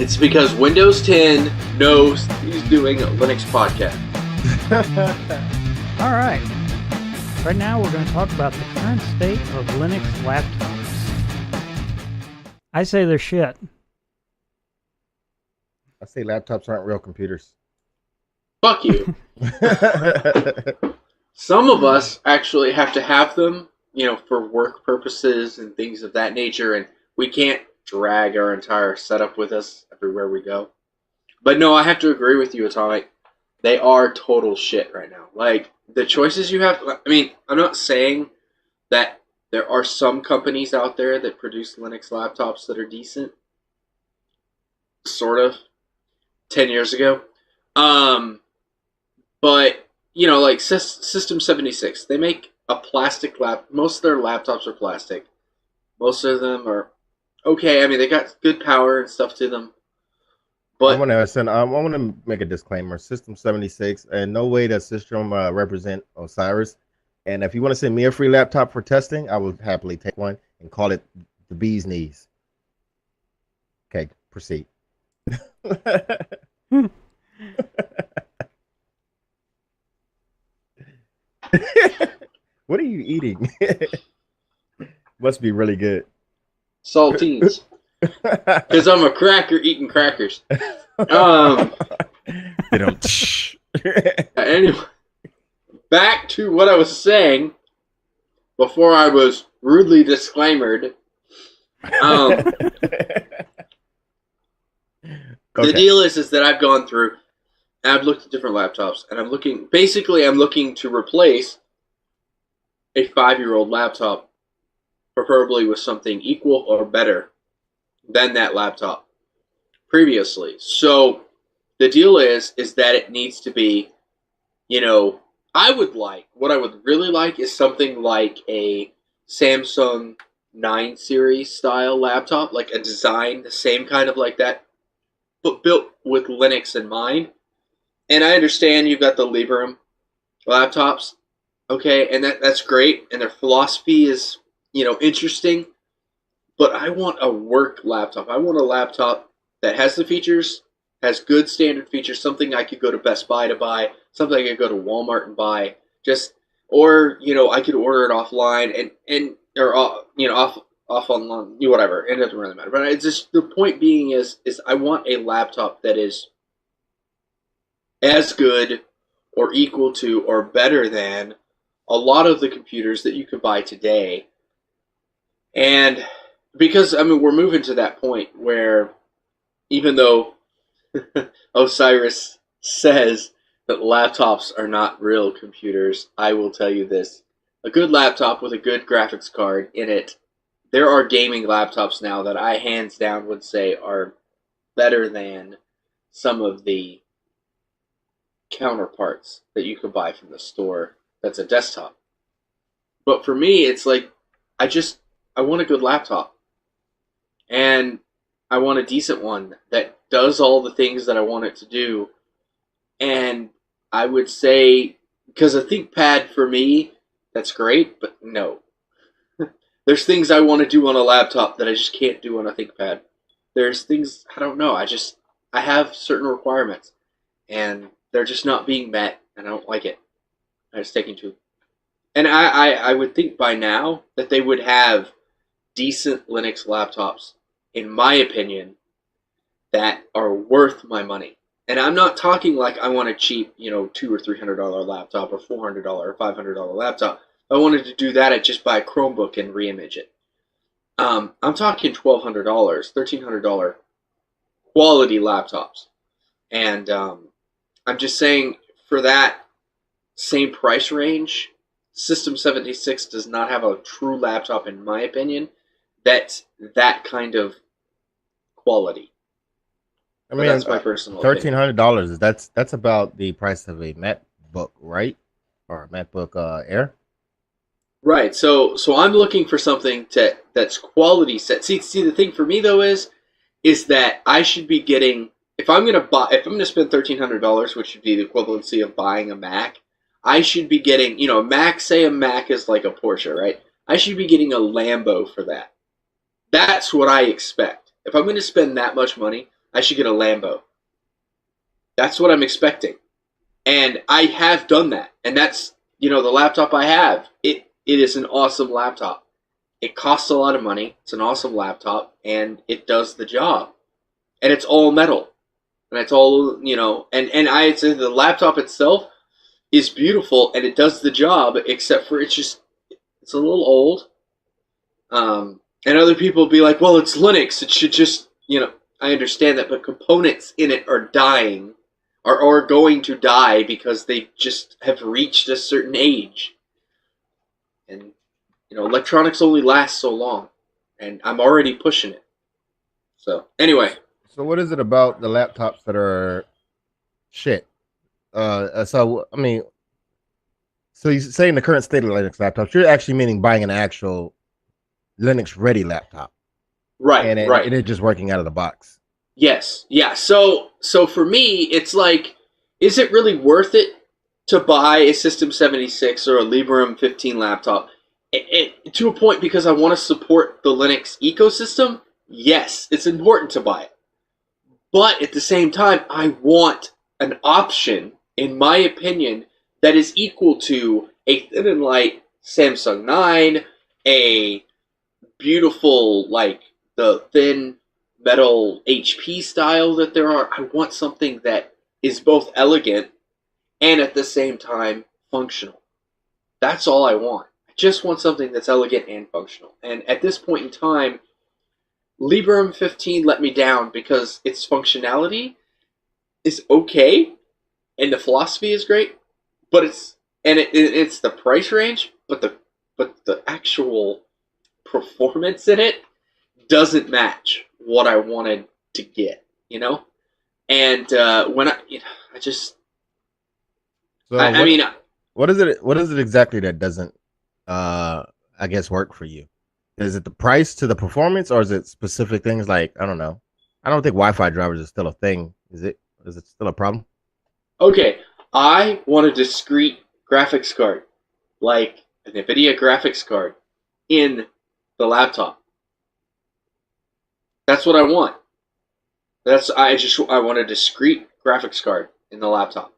It's because Windows 10 knows he's doing a Linux podcast. All right. Right now we're going to talk about the current state of Linux laptops. I say they're shit. I say laptops aren't real computers. Fuck you. Some of us actually have to have them, for work purposes and things of that nature, and we can't drag our entire setup with us everywhere we go. But no, I have to agree with you, Atomic. They are total shit right now. Like, the choices you have... I mean, I'm not saying that there are some companies out there that produce Linux laptops that are decent. Sort of. 10 years ago. But, like System 76, they make a plastic most of their laptops are plastic. Most of them are okay. I mean, they got good power and stuff to them. But I want to make a disclaimer. System 76, and no way does System represent Osiris. And if you want to send me a free laptop for testing, I will happily take one and call it the bee's knees. Okay, proceed. What are you eating? Must be really good. Saltines. Because I'm a cracker eating crackers. They don't. Anyway, back to what I was saying before I was rudely disclaimered. The deal is that I've gone through and I've looked at different laptops, and I'm looking to replace a 5-year-old laptop, preferably with something equal or better than that laptop previously. So the deal is that it needs to be, what I would really like is something like a Samsung 9 series style laptop, like a design, the same kind of like that, but built with Linux in mind. And I understand you've got the Librem laptops, okay, and that's great, and their philosophy is, interesting, but I want a work laptop. I want a laptop that has the features, has good standard features, something I could go to Best Buy to buy, something I could go to Walmart and buy, or I could order it offline or off online, whatever. It doesn't really matter. But it's just, the point being is I want a laptop that is as good or equal to or better than a lot of the computers that you could buy today. And because, we're moving to that point where, even though Osiris says that laptops are not real computers, I will tell you this. A good laptop with a good graphics card in it, there are gaming laptops now that I hands down would say are better than some of the counterparts that you could buy from the store that's a desktop. But for me, it's like, I want a good laptop. And I want a decent one that does all the things that I want it to do. And I would say, because a ThinkPad for me, that's great, but no. There's things I want to do on a laptop that I just can't do on a ThinkPad. There's things, I don't know, I have certain requirements. And they're just not being met, and I don't like it. I'm sticking to. And I would think by now that they would have decent Linux laptops, in my opinion, that are worth my money. And I'm not talking like I want a cheap, $200 or $300 laptop, or $400 or $500 laptop. If I wanted to do that, I'd just buy a Chromebook and reimage it. I'm talking $1,200, $1,300 quality laptops. And I'm just saying, for that same price range, System 76 does not have a true laptop, in my opinion, that's that kind of quality. That's my personal $1,300. That's about the price of a MacBook, right? Or a MacBook Air. Right. So I'm looking for something that's quality set. See, the thing for me though is that I should be getting, if I'm going to spend $1,300, which would be the equivalency of buying a Mac, I should be getting, say a Mac is like a Porsche, right? I should be getting a Lambo for that. That's what I expect. If I'm going to spend that much money, I should get a Lambo. That's what I'm expecting. And I have done that. And that's, the laptop I have. It is an awesome laptop. It costs a lot of money. It's an awesome laptop. And it does the job. And it's all metal. And it's all, and I'd say the laptop itself is beautiful and it does the job, except for it's a little old. And other people will be like, well, it's Linux. It should just, I understand that, but components in it are dying, are going to die because they just have reached a certain age. And, electronics only last so long. And I'm already pushing it. So, anyway. So what is it about the laptops that are shit? So you're saying the current state of Linux laptops, you're actually meaning buying an actual Linux ready laptop. Right, and right. And it's just working out of the box. Yes, yeah. So for me, it's like, is it really worth it to buy a System 76 or a Librem 15 laptop? To a point, because I want to support the Linux ecosystem, yes, it's important to buy it. But at the same time, I want an option, in my opinion, that is equal to a thin and light Samsung 9, a beautiful, like, the thin metal HP style that there are. I want something that is both elegant and at the same time functional. That's all I want. I just want something that's elegant and functional. And at this point in time, Librem 15 let me down because its functionality is okay and the philosophy is great, but it's the price range, but the actual performance in it doesn't match what I wanted to get, And when I just, so I mean, what is it exactly that doesn't, I guess, work for you? Is it the price to the performance, or is it specific things like, I don't know? I don't think Wi-Fi drivers is still a thing. Is it still a problem? Okay, I want a discrete graphics card, like an NVIDIA graphics card, in the laptop. That's what I want. I want a discrete graphics card in the laptop.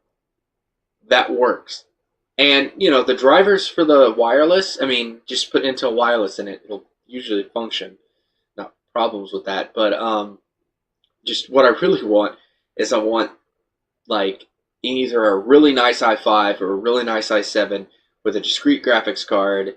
That works. And, the drivers for the wireless, I mean, just put Intel Wireless in it. It'll usually function. Not problems with that. But just what I really want is I want, like, either a really nice i5 or a really nice i7 with a discrete graphics card,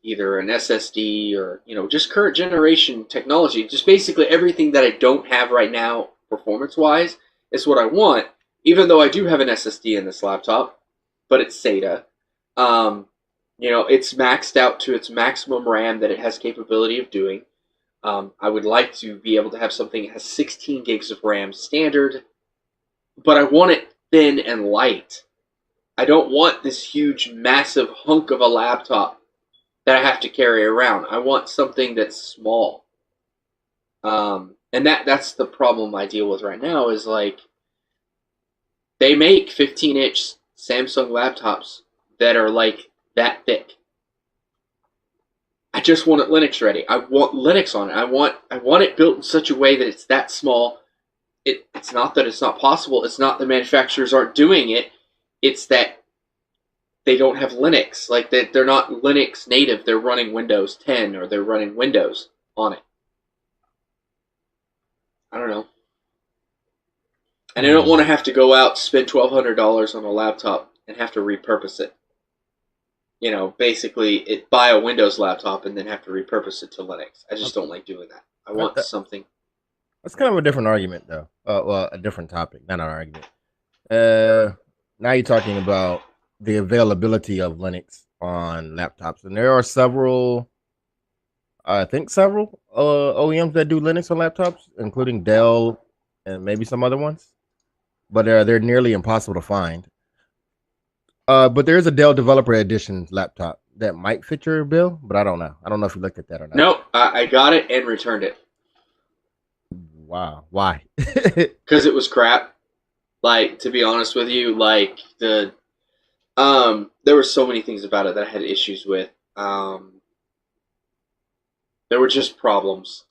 either an SSD or, just current generation technology. Just basically everything that I don't have right now, performance-wise, is what I want, even though I do have an SSD in this laptop, but it's SATA. It's maxed out to its maximum RAM that it has capability of doing. I would like to be able to have something that has 16 gigs of RAM standard, but I want it thin and light. I don't want this huge, massive hunk of a laptop that I have to carry around. I want something that's small. And that's the problem I deal with right now is, like, they make 15-inch Samsung laptops that are, like, that thick. I just want it Linux ready. I want Linux on it. I want it built in such a way that it's that small. It's not that it's not possible. It's not the manufacturers aren't doing it. It's that they don't have Linux. Like, they're not Linux native. They're running Windows 10 or they're running Windows on it. I don't know. And I don't want to have to go out, spend $1,200 on a laptop and have to repurpose it. Basically, buy a Windows laptop and then have to repurpose it to Linux. I just don't like doing that. I want something. That's kind of a different argument, though. Well, a different topic, not an argument. Now you're talking about the availability of Linux on laptops, and there are several OEMs that do Linux on laptops, including Dell and maybe some other ones, but they're nearly impossible to find. But there is a Dell Developer Edition laptop that might fit your bill, but I don't know. I don't know if you looked at that or not. Nope, I got it and returned it. Wow, why? Because it was crap. Like, to be honest with you, like, there were so many things about it that I had issues with. There were just problems.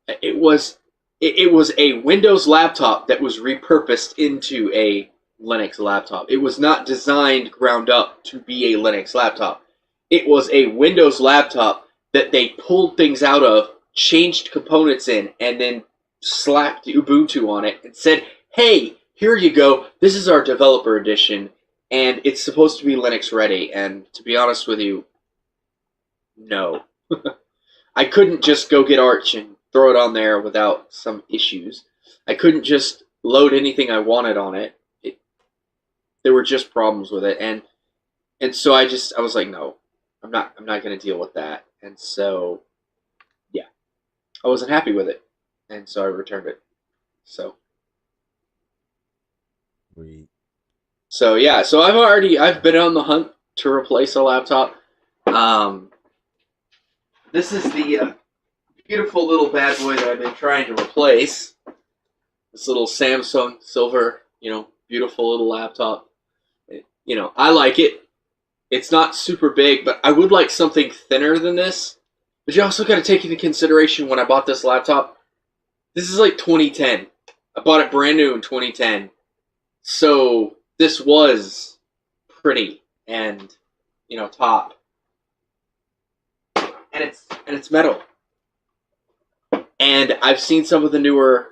It was it was a Windows laptop that was repurposed into a Linux laptop. It was not designed ground up to be a Linux laptop. It was a Windows laptop that they pulled things out of, changed components in, and then slapped Ubuntu on it and said, hey, here you go, this is our developer edition, and it's supposed to be Linux ready. And to be honest with you, no. I couldn't just go get Arch and throw it on there without some issues. I couldn't just load anything I wanted on it. There were just problems with it, and so I was like, no, I'm not going to deal with that. And so, yeah, I wasn't happy with it, and so I returned it. So yeah, so I've been on the hunt to replace a laptop. This is the beautiful little bad boy that I've been trying to replace. This little Samsung silver, beautiful little laptop. I like it. It's not super big, but I would like something thinner than this. But you also got to take into consideration when I bought this laptop, this is like 2010. I bought it brand new in 2010. So this was pretty and, top. And it's metal. And I've seen some of the newer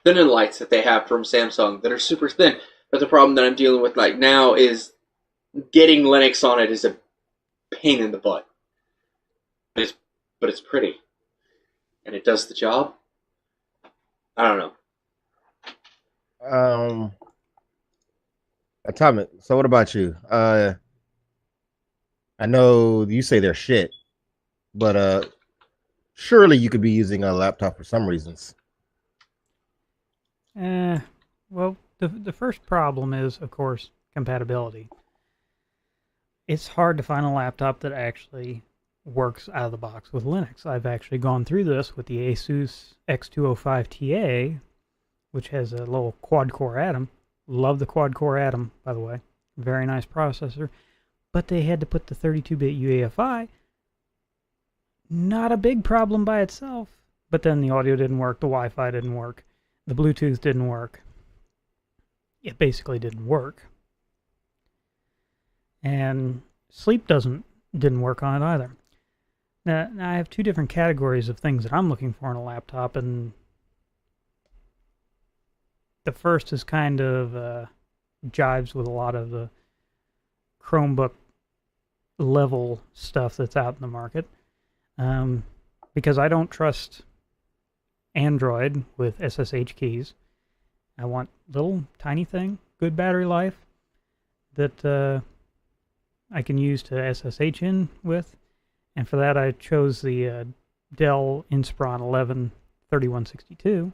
thinning lights that they have from Samsung that are super thin. But the problem that I'm dealing with now is getting Linux on it is a pain in the butt. But it's pretty. And it does the job. I don't know. Atomic, so what about you? I know you say they're shit, but surely you could be using a laptop for some reasons. Well, the first problem is, of course, compatibility. It's hard to find a laptop that actually works out of the box with Linux. I've actually gone through this with the Asus X205 TA, which has a little quad-core Atom. Love the quad-core Atom, by the way. Very nice processor. But they had to put the 32-bit UEFI. Not a big problem by itself. But then the audio didn't work, the Wi-Fi didn't work, the Bluetooth didn't work. It basically didn't work. And sleep didn't work on it either. Now I have two different categories of things that I'm looking for in a laptop, and the first is kind of jives with a lot of the Chromebook level stuff that's out in the market, because I don't trust Android with SSH keys. I want little tiny thing, good battery life that I can use to SSH in with, and for that I chose the Dell Inspiron 11 3162.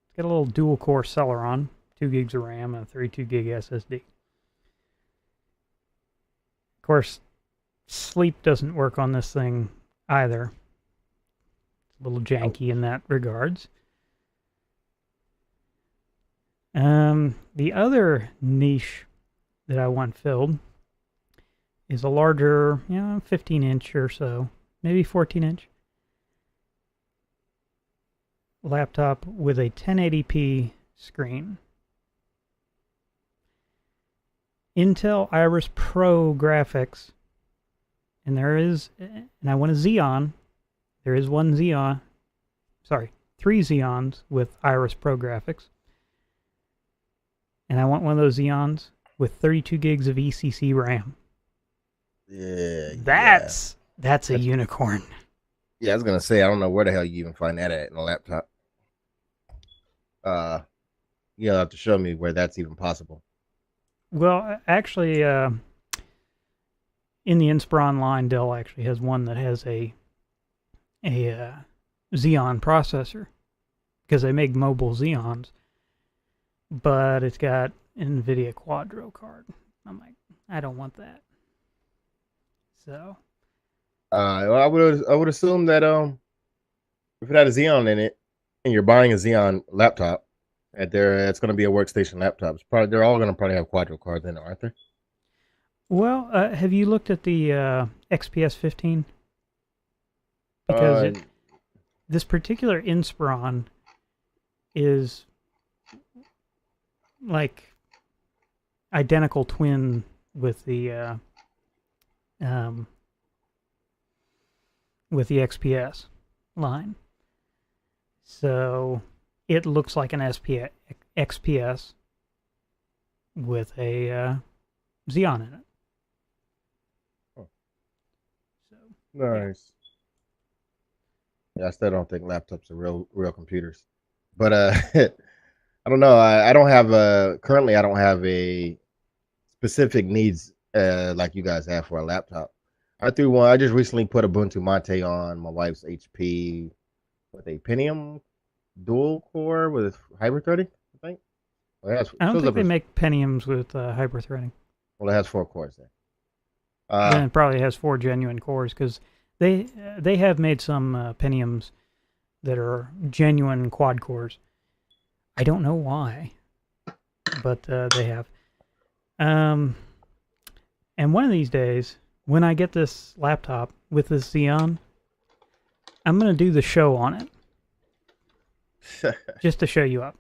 It's got a little dual core Celeron, 2 gigs of RAM and a 32 gig SSD. Of course, sleep doesn't work on this thing either. It's a little janky in that regards. The other niche that I want filled is a larger, 15-inch or so, maybe 14-inch laptop with a 1080p screen. Intel Iris Pro graphics, and I want a Xeon. There is one Xeon, sorry, 3 Xeons with Iris Pro graphics. And I want one of those Xeons with 32 gigs of ECC RAM. Yeah. That's a unicorn. Yeah, I was gonna say, I don't know where the hell you even find that at in a laptop. You'll have to show me where that's even possible. Well, actually, in the Inspiron line, Dell actually has one that has a Xeon processor, because they make mobile Xeons, but it's got an NVIDIA Quadro card. I'm like, I don't want that. So, I would assume that if it had a Xeon in it, and you're buying a Xeon laptop, it's going to be a workstation laptop. They're all going to probably have Quadro cards in it, aren't they? Well, have you looked at the XPS 15? Because this particular Inspiron is like identical twin with the XPS line. So it looks like an XPS with a Xeon in it. Oh. So, nice. Yeah, I still don't think laptops are real computers. But I don't know. I don't have currently I don't have a specific needs like you guys have for a laptop. I threw one. I just recently put Ubuntu Mate on my wife's HP with a Pentium dual core with hybrid threading, I think. Well, I don't think they make Pentiums with hybrid threading. Well, it has 4 cores there. Then it probably has 4 genuine cores, because they have made some Pentiums that are genuine quad cores. I don't know why, but they have. And one of these days, when I get this laptop with this Xeon, I'm going to do the show on it. Just to show you up.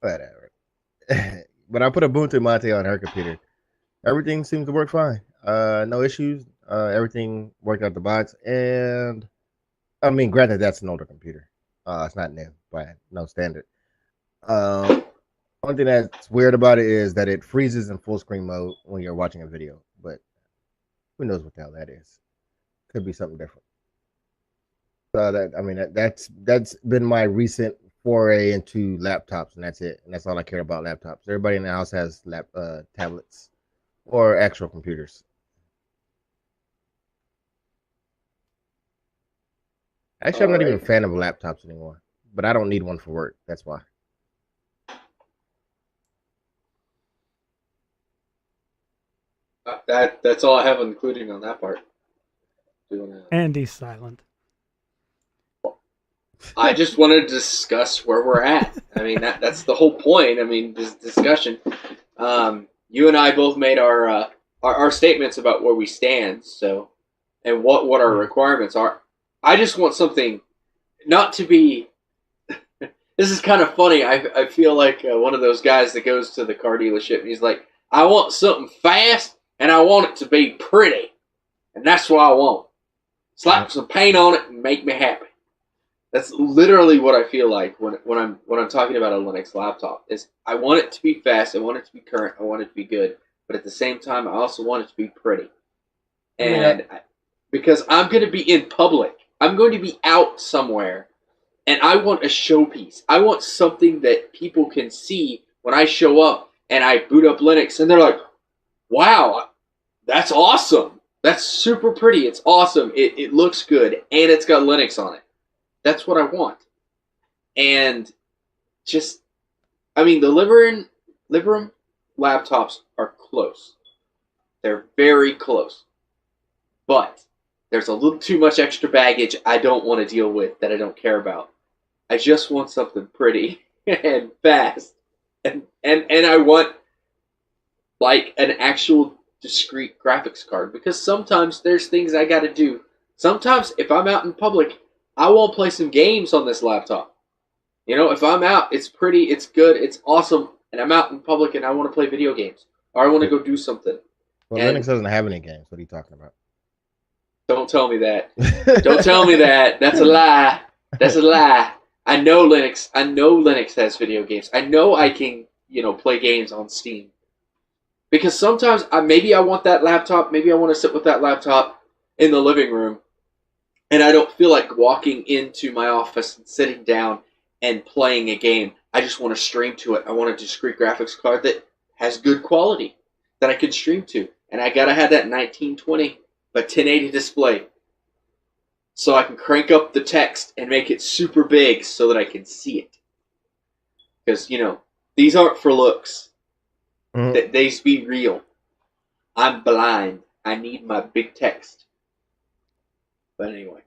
Whatever. When I put Ubuntu Mate on her computer, everything seems to work fine. No issues. Everything worked out the box. And, I mean, granted, that's an older computer. It's not new by no standard. One thing that's weird about it is that it freezes in full screen mode when you're watching a video. But who knows what the hell that is? Could be something different. That's been my recent foray into laptops, and that's it. And that's all I care about, laptops. Everybody in the house has tablets or actual computers. Actually, I'm not even a fan of laptops anymore, but I don't need one for work. That's why. That's all I have including on that part. And he's silent. I just wanted to discuss where we're at. I mean, that's the whole point. I mean, this discussion. You and I both made our statements about where we stand. So, and what our requirements are. I just want something not to be. This is kind of funny. I feel like one of those guys that goes to the car dealership and he's like, I want something fast and I want it to be pretty, and that's what I want. Slap some paint on it and make me happy. That's literally what I feel like when I'm talking about a Linux laptop. Is I want it to be fast, I want it to be current, I want it to be good, but at the same time, I also want it to be pretty. And because I'm going to be in public, I'm going to be out somewhere, and I want a showpiece. I want something that people can see when I show up and I boot up Linux, and they're like, "Wow, that's awesome! That's super pretty. It's awesome. It looks good, and it's got Linux on it." That's what I want. And just, I mean, the Librem laptops are close. They're very close. But there's a little too much extra baggage I don't want to deal with that I don't care about. I just want something pretty and fast. And I want, like, an actual discrete graphics card. Because sometimes there's things I got to do. Sometimes if I'm out in public, I won't play some games on this laptop. You know, if I'm out, it's pretty, it's good, it's awesome, and I'm out in public and I want to play video games. Or I want to go do something. Well, Linux doesn't have any games. What are you talking about? Don't tell me that. Don't tell me that. That's a lie. That's a lie. I know Linux has video games. I know I can, play games on Steam. Because sometimes maybe I want that laptop, maybe I want to sit with that laptop in the living room. And I don't feel like walking into my office and sitting down and playing a game. I just want to stream to it. I want a discrete graphics card that has good quality that I can stream to. And I got to have that 1920 by 1080 display so I can crank up the text and make it super big so that I can see it. Because, these aren't for looks. These be real. I'm blind. I need my big text. But anyway,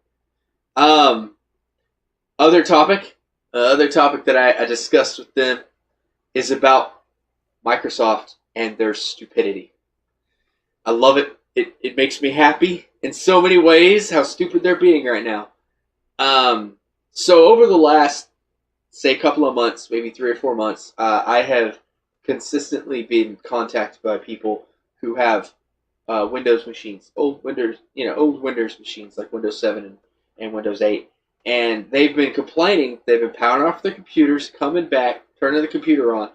other topic that I discussed with them is about Microsoft and their stupidity. I love it. It makes me happy in so many ways how stupid they're being right now. So over the last say a couple of months, maybe 3 or 4 months, I have consistently been contacted by people who have Windows machines, old Windows machines like Windows 7 and Windows 8, and they've been complaining. They've been powering off their computers, coming back, turning the computer on,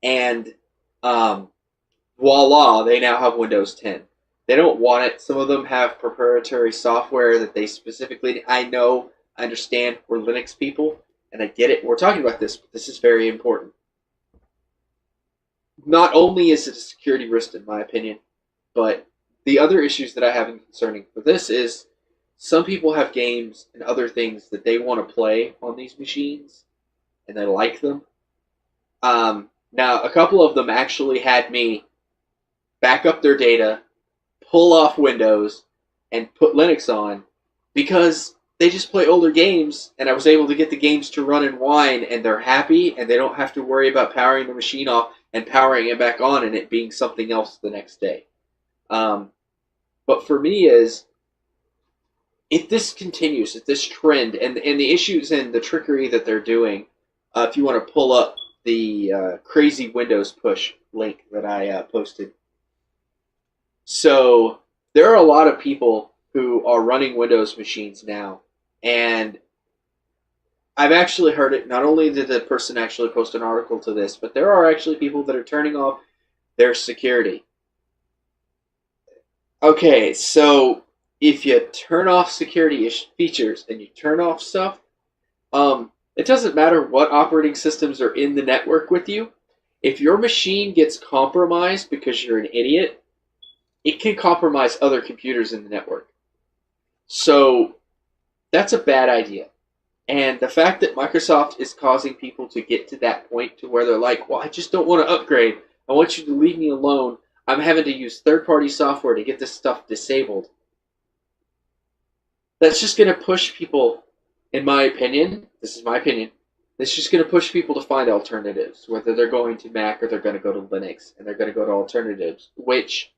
and voila, they now have Windows 10. They don't want it. Some of them have proprietary software that they specifically. I understand. We're Linux people, and I get it. We're talking about this, but this is very important. Not only is it a security risk, in my opinion, but the other issues that I have in concerning for this is some people have games and other things that they want to play on these machines, and they like them. Now, a couple of them actually had me back up their data, pull off Windows, and put Linux on because they just play older games, and I was able to get the games to run and whine, and they're happy, and they don't have to worry about powering the machine off and powering it back on and it being something else the next day. But for me is, if this continues, if this trend, and the issues and the trickery that they're doing, if you want to pull up the crazy Windows push link that I posted. So there are a lot of people who are running Windows machines now, and I've actually heard it. Not only did the person actually post an article to this, but there are actually people that are turning off their security. Okay, so if you turn off security features and you turn off stuff, it doesn't matter what operating systems are in the network with you. If your machine gets compromised because you're an idiot, it can compromise other computers in the network. So that's a bad idea. And the fact that Microsoft is causing people to get to that point to where they're like, well, I just don't want to upgrade. I want you to leave me alone. I'm having to use third-party software to get this stuff disabled. That's just going to push people, in my opinion, this is my opinion, it's just going to push people to find alternatives, whether they're going to Mac or they're going to go to Linux, and they're going to go to alternatives, which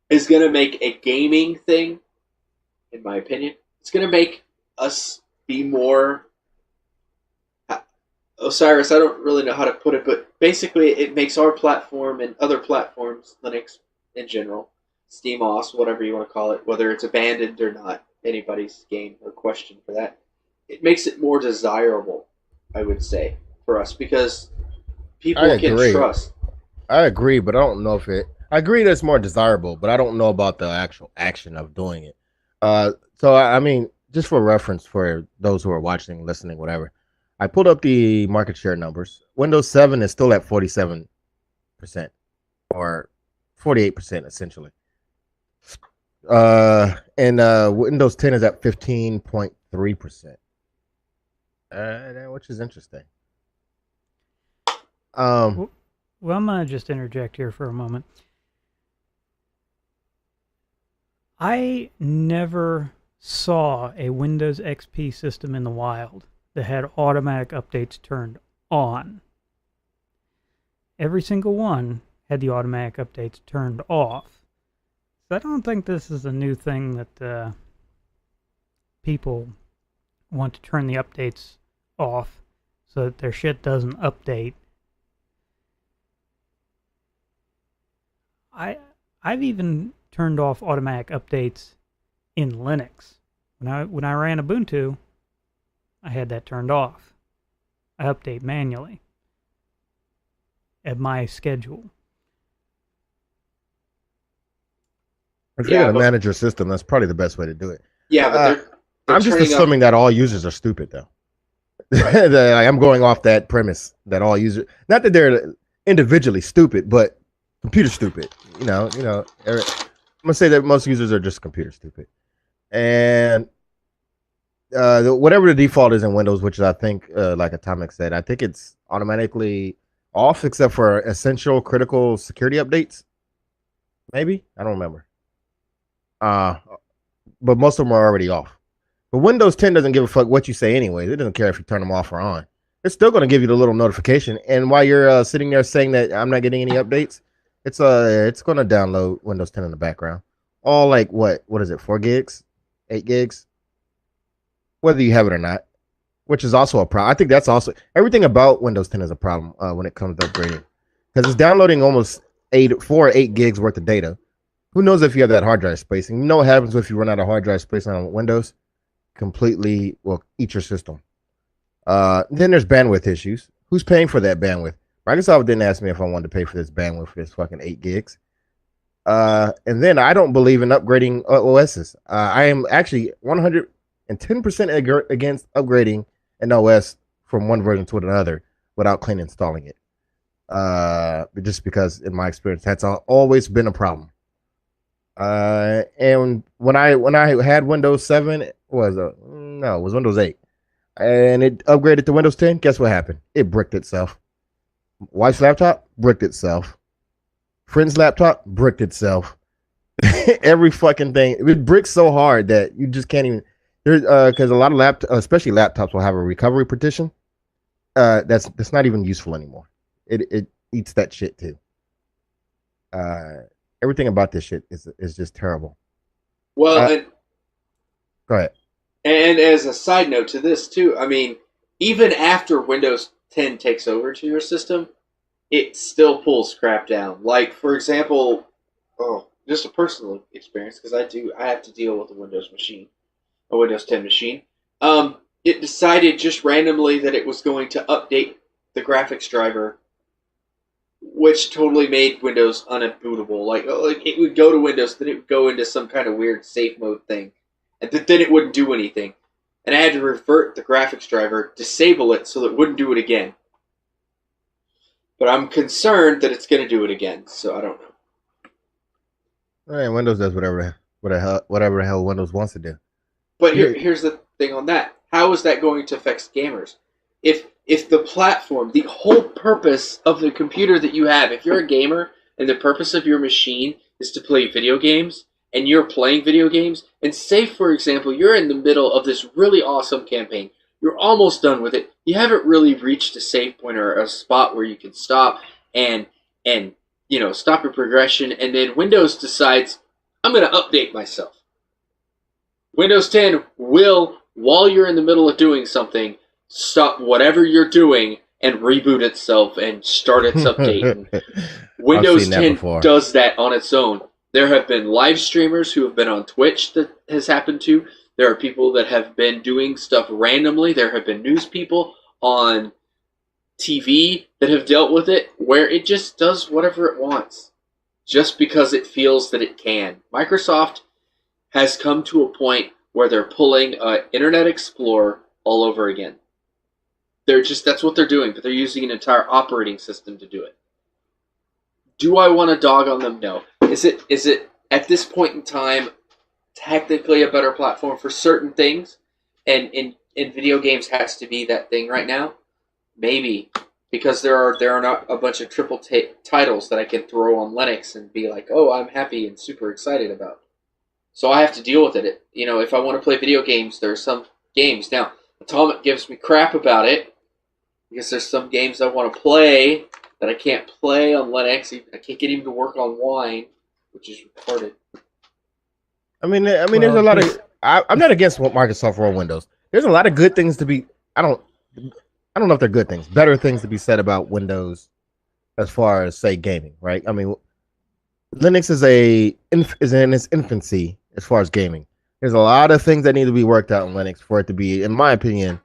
is going to make a gaming thing, in my opinion, it's going to make us be more... Osiris, I don't really know how to put it, but basically it makes our platform and other platforms, Linux in general, SteamOS, whatever you want to call it, whether it's abandoned or not, anybody's game or question for that, it makes it more desirable, I would say, for us, because people can trust. I agree, but I don't know if it... I agree that it's more desirable, but I don't know about the actual action of doing it. So, I mean, just for reference for those who are watching, listening, whatever, I pulled up the market share numbers. Windows 7 is still at 47%, or 48%, essentially. And Windows 10 is at 15.3%, which is interesting. Well, I'm going to just interject here for a moment. I never saw a Windows XP system in the wild that had automatic updates turned on. Every single one had the automatic updates turned off. So I don't think this is a new thing that people want to turn the updates off so that their shit doesn't update. I've even turned off automatic updates in Linux. When I ran Ubuntu, I had that turned off. I update manually at my schedule. If you're going to manage your system, that's probably the best way to do it. Yeah, but I'm just assuming that all users are stupid, though. Right. I'm going off that premise that all users, not that they're individually stupid, but computer stupid. I'm gonna say that most users are just computer stupid, and whatever the default is in Windows, which I think, like Atomic said, I think it's automatically off except for essential critical security updates. Maybe, I don't remember. But most of them are already off. But Windows 10 doesn't give a fuck what you say anyway. It doesn't care if you turn them off or on. It's still going to give you the little notification. And while you're sitting there saying that I'm not getting any updates, it's going to download Windows 10 in the background. All what is it? 4 gigs, 8 gigs, whether you have it or not. which is also a problem. I think that's also everything about Windows 10 is a problem when it comes to upgrading, because it's downloading almost 4 or 8 gigs worth of data. Who knows if you have that hard drive space? And you know what happens if you run out of hard drive space on Windows? Completely will eat your system. Then there's bandwidth issues. Who's paying for that bandwidth? Microsoft didn't ask me if I wanted to pay for this bandwidth for this fucking 8 gigs. And then I don't believe in upgrading OSs. I am actually 110% against upgrading an OS from one version to another without clean installing it. Just because, in my experience, that's always been a problem. And when I had Windows 7, it was Windows 8, and it upgraded to Windows 10. Guess what happened? It bricked itself. Wife's laptop bricked itself. Friend's laptop bricked itself. Every fucking thing. It bricks so hard that you just can't even. There's because a lot of especially laptops, will have a recovery partition. That's not even useful anymore. It eats that shit too. Everything about this shit is just terrible. Well, go ahead. And as a side note to this too, I mean, even after Windows 10 takes over to your system, it still pulls crap down. Like, for example, just a personal experience, because I have to deal with a Windows 10 machine. It decided just randomly that it was going to update the graphics driver, which totally made Windows unbootable. Like it would go to Windows, then it would go into some kind of weird safe mode thing, and then it wouldn't do anything. And I had to revert the graphics driver, disable it so that it wouldn't do it again. But I'm concerned that it's going to do it again, so I don't know. All right, Windows does whatever the hell Windows wants to do. But here's the thing on that. How is that going to affect gamers? If the platform, the whole purpose of the computer that you have, if you're a gamer and the purpose of your machine is to play video games, and you're playing video games, and say, for example, you're in the middle of this really awesome campaign, you're almost done with it, you haven't really reached a save point or a spot where you can stop and stop your progression, and then Windows decides, I'm going to update myself. Windows 10 will, while you're in the middle of doing something, stop whatever you're doing and reboot itself and start its update. Windows 10 does that on its own. There have been live streamers who have been on Twitch that has happened to. There are people that have been doing stuff randomly. There have been news people on TV that have dealt with it, where it just does whatever it wants, just because it feels that it can. Microsoft has come to a point where they're pulling Internet Explorer all over again. That's what they're doing, but they're using an entire operating system to do it. Do I want to dog on them? No. Is it at this point in time technically a better platform for certain things? And in video games has to be that thing right now? Maybe. Because there are not a bunch of triple titles that I can throw on Linux and be like, oh, I'm happy and super excited about. So I have to deal with it. If I want to play video games, there are some games. Now, Atomic gives me crap about it, because there's some games I want to play that I can't play on Linux. I can't get him to work on Wine, which is retarded. I mean, there's a lot of. I'm not against Microsoft or Windows. There's a lot of good things to be. I don't know if they're good things. Better things to be said about Windows, as far as say gaming, right? I mean, Linux is in its infancy as far as gaming. There's a lot of things that need to be worked out in Linux for it to be, in my opinion,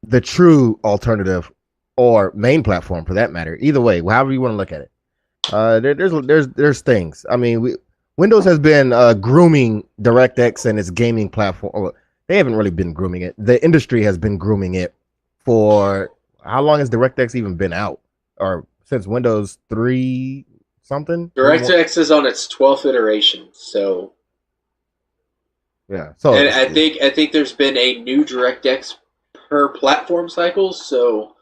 the true alternative or main platform for that matter. Either way, however you want to look at it. There's things. I mean, Windows has been grooming DirectX and its gaming platform. They haven't really been grooming it. The industry has been grooming it for how long has DirectX even been out? Or since Windows 3 something? DirectX is on its 12th iteration, so yeah. So and I think there's been a new DirectX per platform cycle. So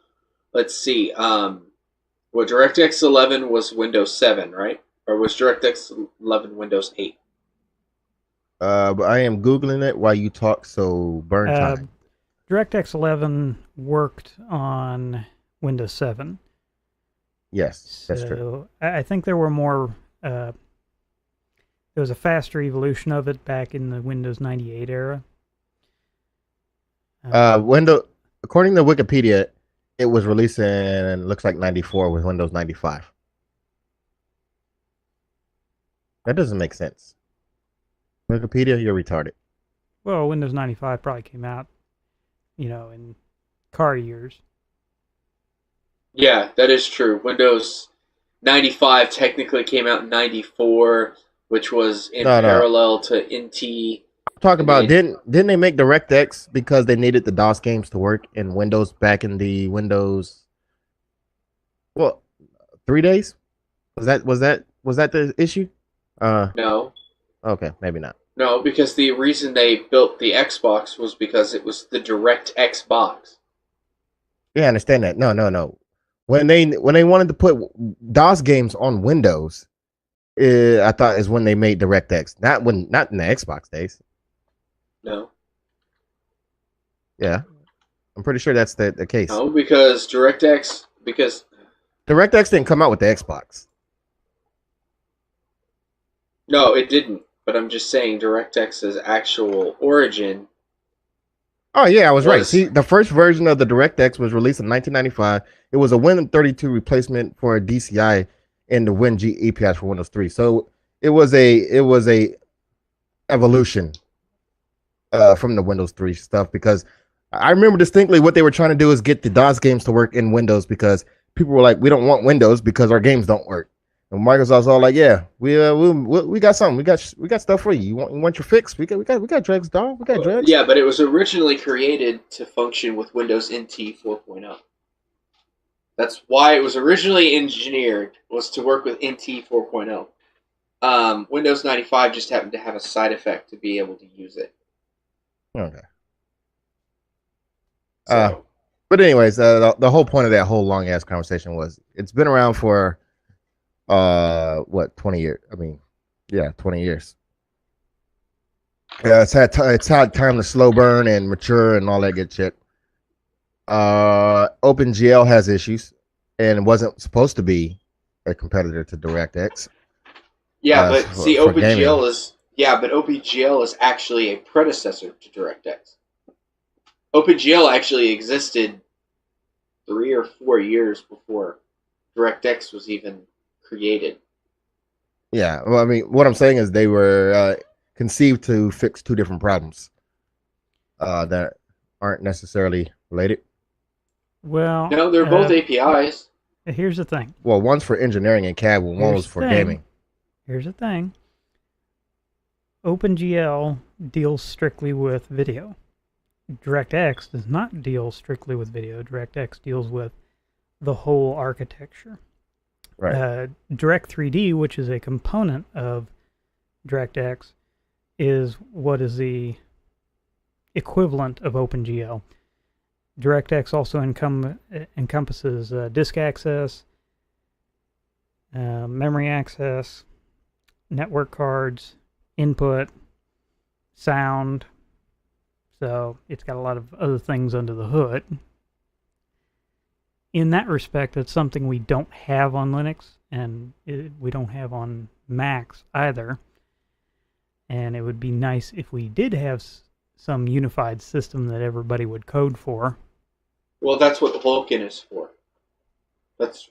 let's see. DirectX 11 was Windows 7, right? Or was DirectX 11 Windows 8? But I am Googling it while you talk, so burn time. DirectX 11 worked on Windows 7. Yes, that's true. I think there were more. There was a faster evolution of it back in the Windows 98 era. according to Wikipedia, it was released in looks like 94 with Windows 95. That doesn't make sense. Wikipedia, you're retarded. Well, Windows 95 probably came out, in car years. Yeah, that is true. Windows 95 technically came out in 94, which was in parallel to NT. Talk about didn't they make DirectX because they needed the DOS games to work in Windows back in the Windows 3 days? Was that the issue? No. Okay, maybe not. No, because the reason they built the Xbox was because it was the DirectX box. Yeah, I understand that. No. When they wanted to put DOS games on Windows, I thought is when they made DirectX. Not in the Xbox days. No. Yeah, I'm pretty sure that's the case. No, because DirectX didn't come out with the Xbox. No, it didn't. But I'm just saying DirectX's actual origin. Oh yeah, I was right. See, the first version of the DirectX was released in 1995. It was a Win32 replacement for a DCI in the WinG APIs for Windows 3. So it was a evolution from the Windows 3 stuff, because I remember distinctly what they were trying to do is get the DOS games to work in Windows, because people were like, we don't want Windows because our games don't work. And Microsoft's all like, yeah, we got something, we got stuff for you. You want your fix? We got Dregs, dog. We got Dregs. Yeah, but it was originally created to function with Windows NT 4.0. That's why it was originally engineered, was to work with NT 4.0. Windows 95 just happened to have a side effect to be able to use it. Okay. So. But anyways, the whole point of that whole long ass conversation was it's been around for 20 years. I mean, yeah, 20 years. Yeah, it's had time to slow burn and mature and all that good shit. OpenGL has issues and wasn't supposed to be a competitor to DirectX. Yeah, but see, OpenGL is actually a predecessor to DirectX. OpenGL actually existed 3 or 4 years before DirectX was even created. Yeah, well, I mean, what I'm saying is they were conceived to fix two different problems that aren't necessarily related. Well, no, they're both APIs. Here's the thing. Well, one's for engineering and CAD, one was for gaming. Here's the thing. OpenGL deals strictly with video. DirectX does not deal strictly with video. DirectX deals with the whole architecture. Right. Direct3D, which is a component of DirectX, is what is the equivalent of OpenGL. DirectX also encompasses disk access, memory access, network cards, input, sound. So it's got a lot of other things under the hood. In that respect, it's something we don't have on Linux, and we don't have on Macs either. And it would be nice if we did have some unified system that everybody would code for. Well, that's what Vulkan is for. That's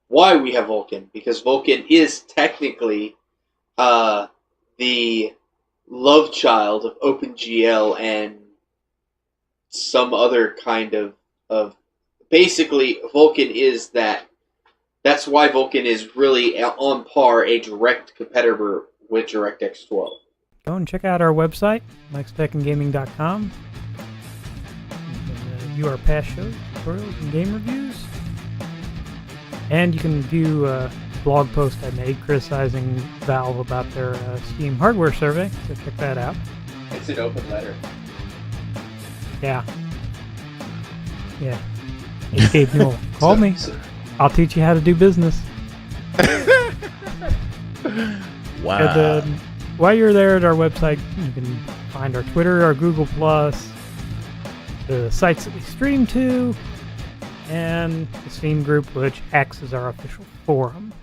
why we have Vulkan, because Vulkan is technically the love child of OpenGL and some other kind of basically, Vulkan is that. That's why Vulkan is really on par a direct competitor with DirectX 12. Go and check out our website, lextechandgaming.com. View our past shows, tutorials, and game reviews. And you can view a blog post I made criticizing Valve about their Steam hardware survey, so check that out. It's an open letter. Yeah. Gabe Newell, call me. I'll teach you how to do business. Wow. And, while you're there at our website, you can find our Twitter, our Google+, the sites that we stream to, and the Steam group, which acts as our official forum.